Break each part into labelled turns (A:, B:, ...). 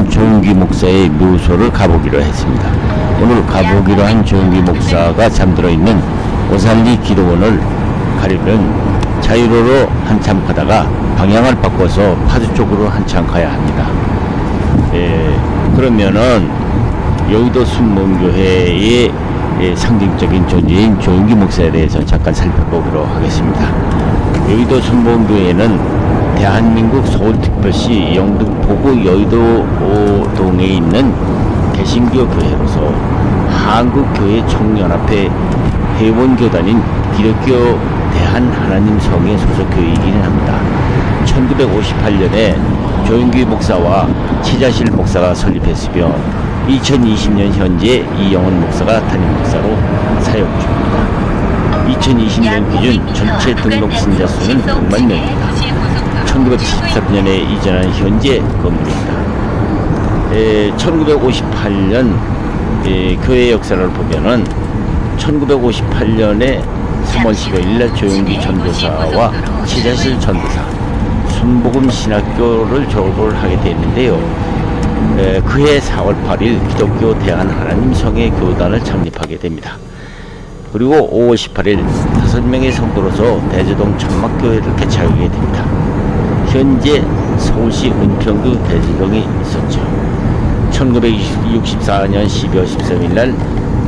A: 조용기 목사의 묘소를 가보기로 했습니다. 오늘 가보기로 한 조용기 목사가 잠들어 있는 오산리 기도원을 가려면 자유로로 한참 가다가 방향을 바꿔서 파주 쪽으로 한참 가야 합니다. 그러면은 여의도 순복음교회의 상징적인 존재인 조용기 목사에 대해서 잠깐 살펴보기로 하겠습니다. 여의도 순복음교회는 대한민국 서울특별시 영등포구 여의도동에 있는 개신교 교회로서 한국교회 총연합회 회원교단인 기독교 대한하나님성의 소속 교회이기는 합니다. 1958년에 조용기 목사와 최자실 목사가 설립했으며 2020년 현재 이영원 목사가 담임 목사로 사역 중입니다. 2020년 기준 전체 등록 신자 수는 100만 명입니다. 1973년에 이전한 현재 건물입니다. 1958년 교회 역사를 보면은 1958년에 3월 15일날 조용기 전도사와 최자실 전도사 순복음 신학교를 졸업을 하게 됐는데요. 그해 4월 8일 기독교 대한하나님성의 교단을 창립하게 됩니다. 그리고 5월 18일 5명의 성도로서 대제동 천막교회를 개최하게 됩니다. 현재 서울시 은평구 대제동에 있었죠. 1964년 12월 13일 날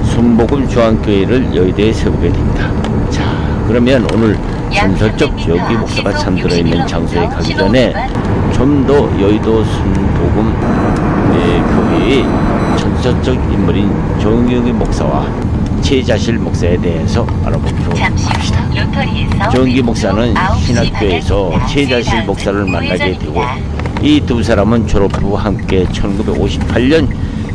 A: 순복음 중앙교회를 여의도에 세우게 됩니다. 자, 그러면 오늘 전설적 조용기 목사가 잠들어 있는 장소에 가기 전에 좀 더 여의도 순복음 교회의 전설적 인물인 조용기 목사와 최자실 목사에 대해서 알아보기로 합시다. 조용기 목사는 신학교에서 최자실 목사를 만나게 되고 이 두 사람은 졸업 후 함께 1958년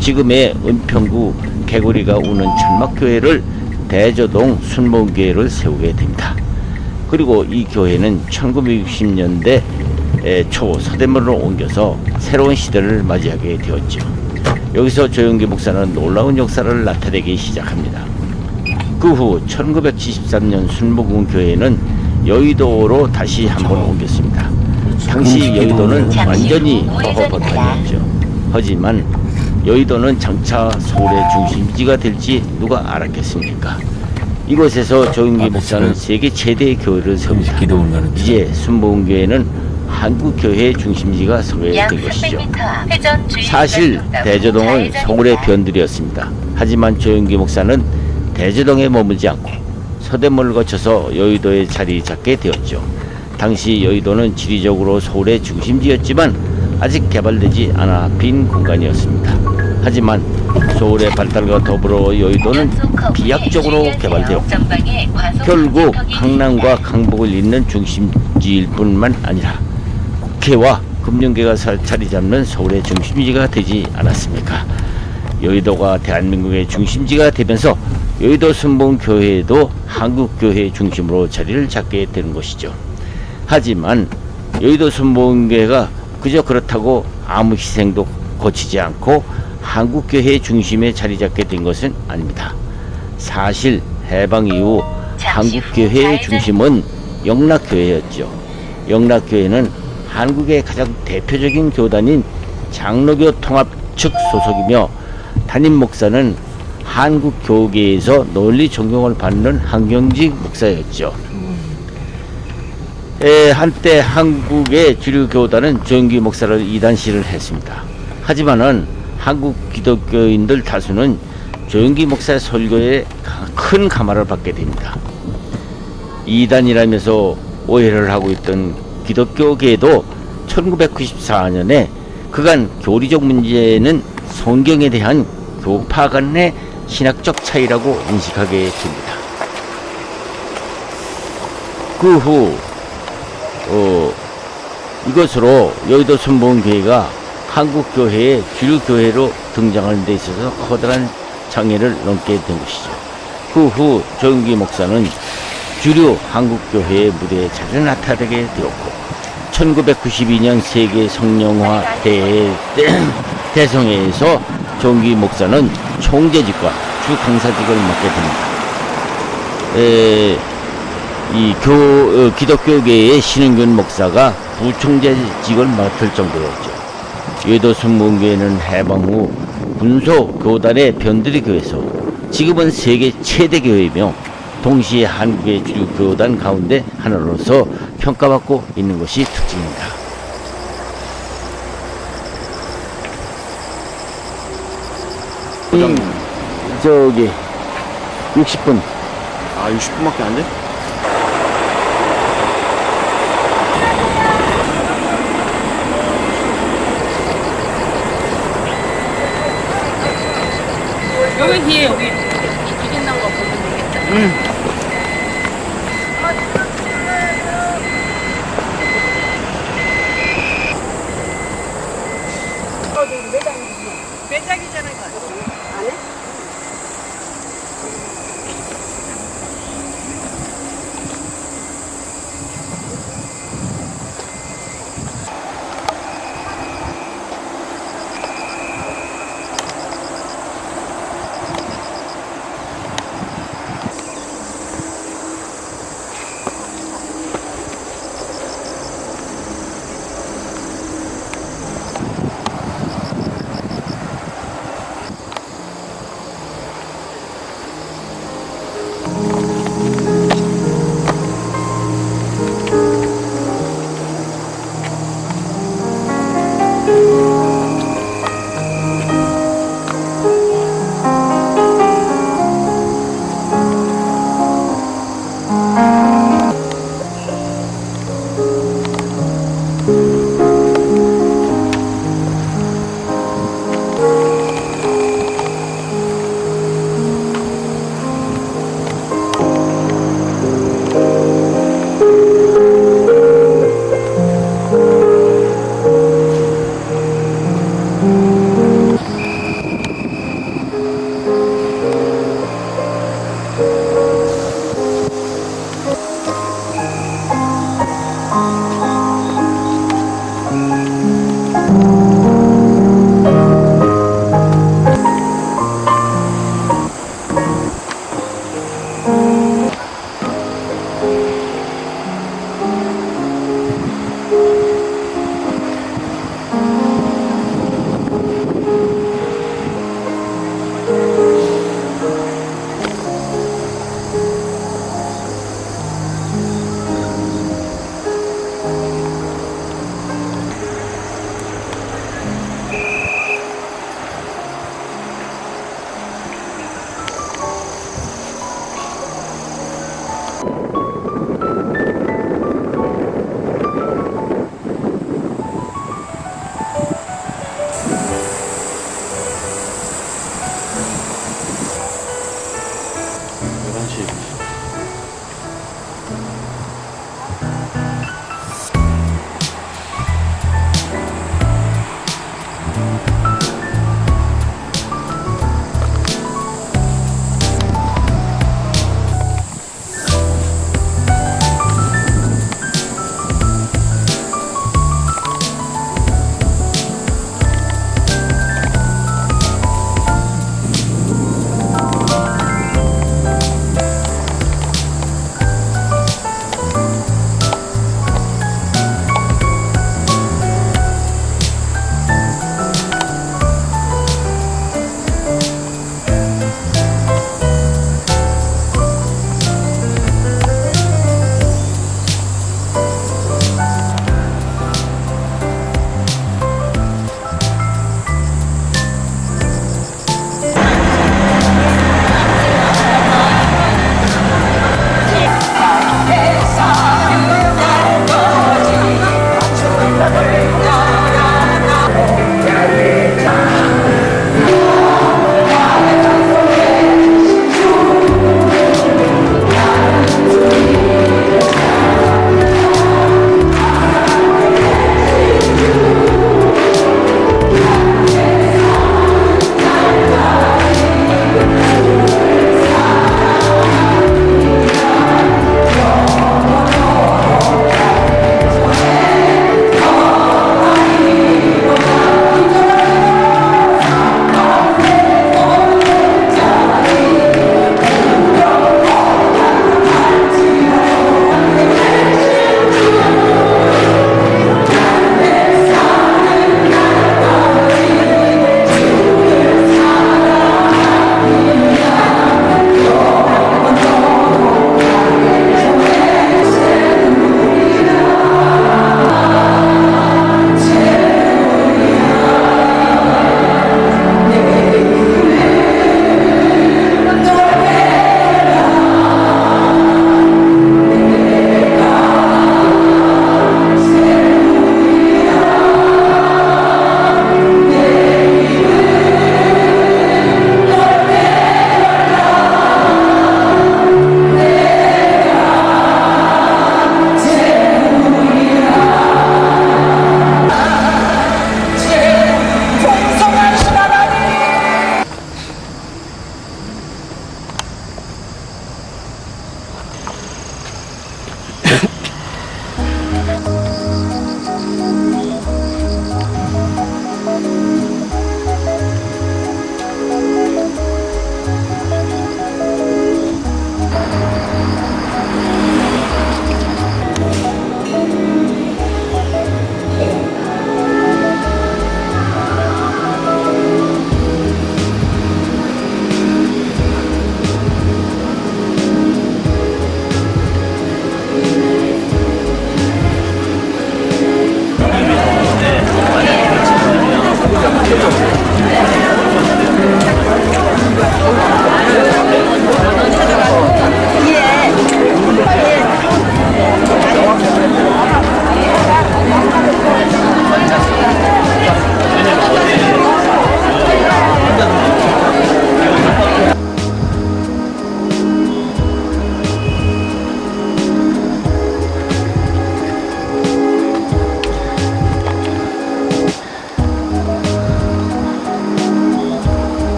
A: 지금의 은평구 개구리가 우는 천막교회를 대저동 순복음교회를 세우게 됩니다. 그리고 이 교회는 1960년대 초 서대문으로 옮겨서 새로운 시대를 맞이하게 되었죠. 여기서 조용기 목사는 놀라운 역사를 나타내기 시작합니다. 그 후 1973년 순복음교회는 여의도로 다시 한번 옮겼습니다. 당시 여의도는 완전히 허허벌판이었죠. 하지만 여의도는 장차 서울의 중심지가 될지 누가 알았겠습니까? 이곳에서 조용기 목사는 세계 최대의 교회를 세웁니다. 이제 순복음교회는 한국교회의 중심지가 서게 된 것이죠. 사실 대저동은 서울의 변들이었습니다. 하지만 조용기 목사는 대저동에 머물지 않고 서대문을 거쳐서 여의도에 자리 잡게 되었죠. 당시 여의도는 지리적으로 서울의 중심지였지만 아직 개발되지 않아 빈 공간이었습니다. 하지만 서울의 발달과 더불어 여의도는 비약적으로 개발되었고 결국 강남과 강북을 잇는 중심지일 뿐만 아니라 국회와 금융계가 자리 잡는 서울의 중심지가 되지 않았습니까? 여의도가 대한민국의 중심지가 되면서 여의도 순복음교회도 한국교회 중심으로 자리를 잡게 되는 것이죠. 하지만 여의도 순복음교회가 그저 그렇다고 아무 희생도 거치지 않고 한국교회 중심에 자리 잡게 된 것은 아닙니다. 사실 해방 이후 한국교회의 중심은 영락교회였죠. 영락교회는 한국의 가장 대표적인 교단인 장로교 통합 측 소속이며 담임 목사는 한국교계에서 널리 존경을 받는 한경직 목사였죠. 한때 한국의 주류 교단은 조용기 목사를 이단시를 했습니다. 하지만은 한국 기독교인들 다수는 조용기 목사의 설교에 큰 감화를 받게 됩니다. 이단이라면서 오해를 하고 있던 기독교계도 1994년에 그간 교리적 문제는 성경에 대한 교파 간의 신학적 차이라고 인식하게 됩니다. 그 후 이것으로 여의도 순복음교회가 한국교회의 주류교회로 등장하는 데 있어서 커다란 장애를 넘게 된 것이죠. 그 후 조용기 목사는 주류 한국교회의 무대에 자주 나타나게 되었고 1992년 세계 성령화 대성회에서 조용기 목사는 총재직과 주 강사직을 맡게 됩니다. 기독교계의 신은균 목사가 부총재직을 맡을 정도였죠. 여의도 순복음교회는 해방 후 군소 교단의 변두리 교회에서 지금은 세계 최대 교회이며 동시에 한국의 주류 교단 가운데 하나로서 평가받고 있는 것이 특징입니다. 저기 60분.
B: 아, 60분밖에 안 돼?
C: 여기 뒤에 여기 기린 나온 거 보면 되겠다. 매장이잖아요. 안 해?